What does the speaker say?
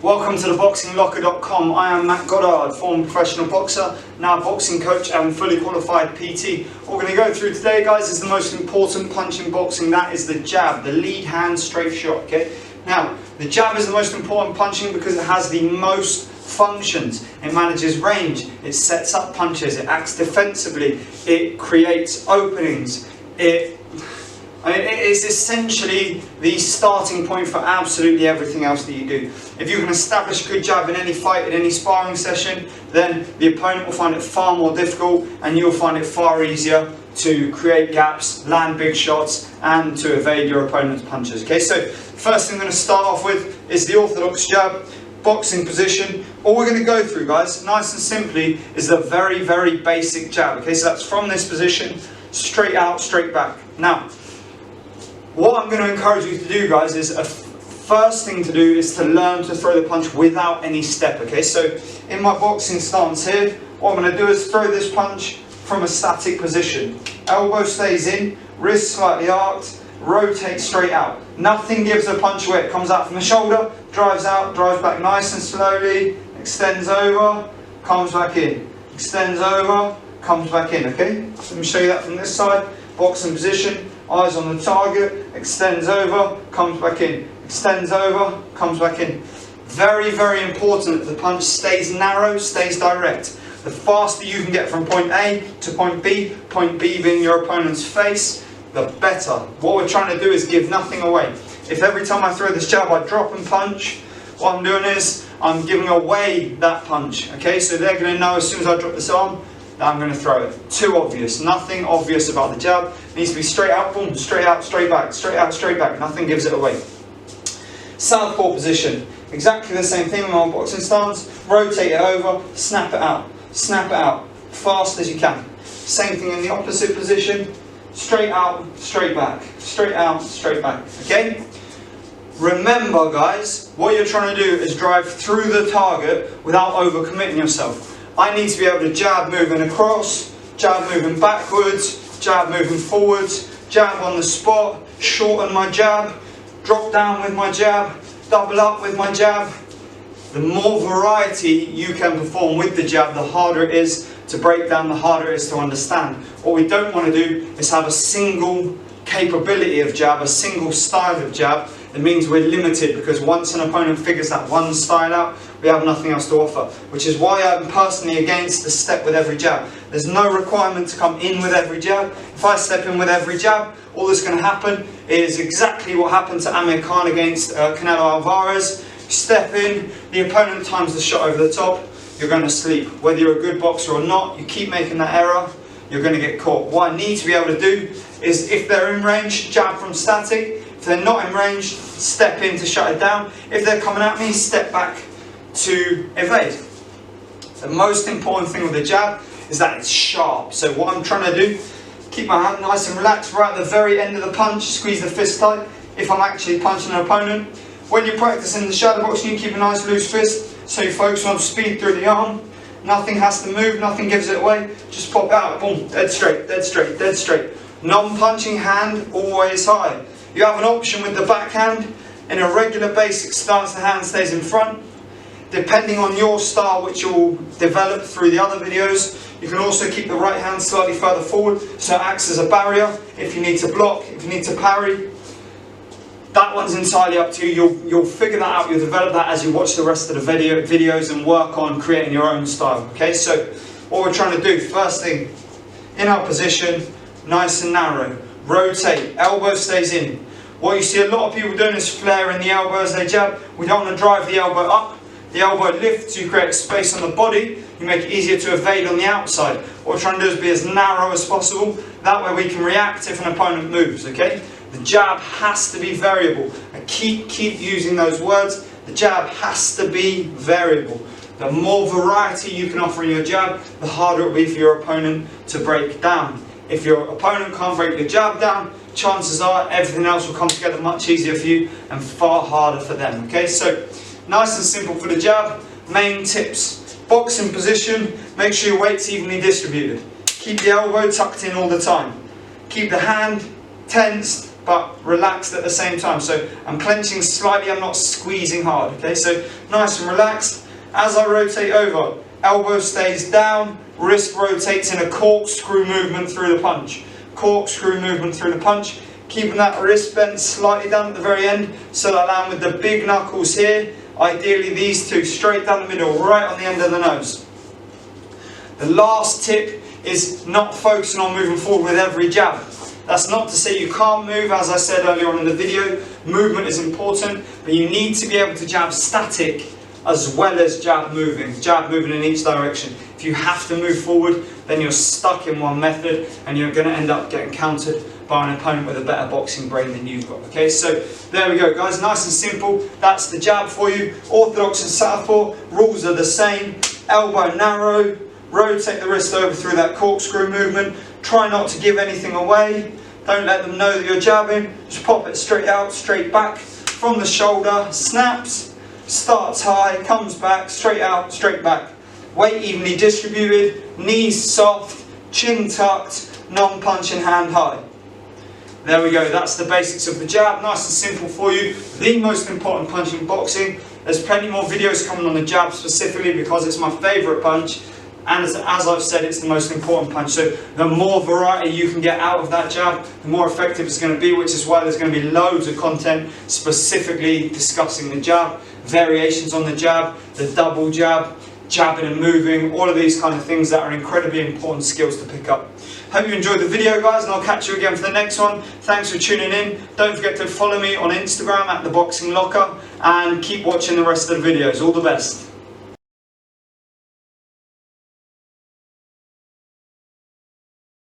Welcome to the BoxingLocker.com. I am Matt Goddard, former professional boxer, now boxing coach and fully qualified PT. What we're going to go through today, guys, is the most important punch in boxing. That is the jab, the lead hand straight shot. Okay. Now, the jab is the most important punching because it has the most functions. It manages range, it sets up punches, it acts defensively, it creates openings, it is essentially the starting point for absolutely everything else that you do. If you can establish a good jab in any fight, in any sparring session, then the opponent will find it far more difficult and you'll find it far easier to create gaps, land big shots and to evade your opponent's punches. Okay, so first thing I'm going to start off with is the orthodox jab, boxing position. All we're going to go through, guys, nice and simply, is the very, very basic jab. Okay, so that's from this position, straight out, straight back. Now, what I'm going to encourage you to do, guys, is first thing to do is to learn to throw the punch without any step. Okay, so in my boxing stance here, what I'm going to do is throw this punch from a static position. Elbow stays in, wrist slightly arced, rotate straight out. Nothing gives the punch away. It comes out from the shoulder, drives out, drives back nice and slowly, extends over, comes back in, extends over, comes back in. Okay, so let me show you that from this side. Boxing position, eyes on the target, extends over, comes back in, extends over, comes back in. Very, very important that the punch stays narrow, stays direct. The faster you can get from point A to point B being your opponent's face, the better. What we're trying to do is give nothing away. If every time I throw this jab I drop and punch, what I'm doing is I'm giving away that punch. Okay, so they're going to know as soon as I drop this arm that I'm going to throw it. Too obvious. Nothing obvious about the jab. It needs to be straight out, boom, straight out, straight back, straight out, straight back. Nothing gives it away. Southpaw position. Exactly the same thing in my boxing stance. Rotate it over, snap it out. Snap it out. Fast as you can. Same thing in the opposite position. Straight out, straight back. Straight out, straight back. Okay? Remember, guys, what you're trying to do is drive through the target without overcommitting yourself. I need to be able to jab moving across, jab moving backwards, jab moving forwards, jab on the spot, shorten my jab, drop down with my jab, double up with my jab. The more variety you can perform with the jab, the harder it is to break down, the harder it is to understand. What we don't want to do is have a single capability of jab, a single style of jab. It means we're limited because once an opponent figures that one style out, we have nothing else to offer. Which is why I'm personally against the step with every jab. There's no requirement to come in with every jab. If I step in with every jab, all that's going to happen is exactly what happened to Amir Khan against Canelo Alvarez. You step in, the opponent times the shot over the top, you're going to sleep. Whether you're a good boxer or not, you keep making that error, you're going to get caught. What I need to be able to do is, if they're in range, jab from static. If they're not in range, step in to shut it down. If they're coming at me, step back to evade. The most important thing with the jab is that it's sharp. So what I'm trying to do, keep my hand nice and relaxed right at the very end of the punch, squeeze the fist tight. If I'm actually punching an opponent, when you're practicing the shadow boxing, you keep a nice loose fist, so you focus on speed through the arm. Nothing has to move, nothing gives it away. Just pop out, boom, dead straight, dead straight, dead straight. Non-punching hand, always high. You have an option with the backhand. In a regular basic stance, the hand stays in front. Depending on your style, which you'll develop through the other videos, you can also keep the right hand slightly further forward, so it acts as a barrier if you need to block, if you need to parry. That one's entirely up to you. You'll figure that out, you'll develop that as you watch the rest of the videos and work on creating your own style. Okay, so what we're trying to do, first thing, in our position, nice and narrow. Rotate, elbow stays in. What you see a lot of people doing is flaring the elbow as they jab. We don't want to drive the elbow up. The elbow lifts, you create space on the body, you make it easier to evade on the outside. What we're trying to do is be as narrow as possible. That way we can react if an opponent moves, okay? The jab has to be variable. I keep using those words. The jab has to be variable. The more variety you can offer in your jab, the harder it will be for your opponent to break down. If your opponent can't break your jab down, chances are everything else will come together much easier for you and far harder for them. Okay, so nice and simple for the jab. Main tips. Boxing position, make sure your weight's evenly distributed. Keep the elbow tucked in all the time. Keep the hand tensed, but relaxed at the same time. So I'm clenching slightly, I'm not squeezing hard, okay? So nice and relaxed. As I rotate over, elbow stays down, wrist rotates in a corkscrew movement through the punch. Corkscrew movement through the punch, keeping that wrist bent slightly down at the very end, so that I land with the big knuckles here, ideally these two straight down the middle, right on the end of the nose. The last tip is not focusing on moving forward with every jab. That's not to say you can't move, as I said earlier on in the video, movement is important, but you need to be able to jab static as well as jab moving in each direction. If you have to move forward, then you're stuck in one method and you're going to end up getting countered by an opponent with a better boxing brain than you've got. Okay, so there we go guys, nice and simple. That's the jab for you. Orthodox and southpaw, rules are the same. Elbow narrow, rotate the wrist over through that corkscrew movement. Try not to give anything away. Don't let them know that you're jabbing. Just pop it straight out, straight back from the shoulder. Snaps, starts high, comes back, straight out, straight back. Weight evenly distributed, knees soft, chin tucked, non-punching hand high. There we go, that's the basics of the jab. Nice and simple for you. The most important punch in boxing. There's plenty more videos coming on the jab specifically because it's my favourite punch. And as I've said, it's the most important punch. So the more variety you can get out of that jab, the more effective it's going to be, which is why there's going to be loads of content specifically discussing the jab, variations on the jab, the double jab, jabbing and moving, all of these kind of things that are incredibly important skills to pick up. Hope you enjoyed the video guys, and I'll catch you again for the next one. Thanks for tuning in. Don't forget to follow me on Instagram at The Boxing Locker, and keep watching the rest of the videos. All the best.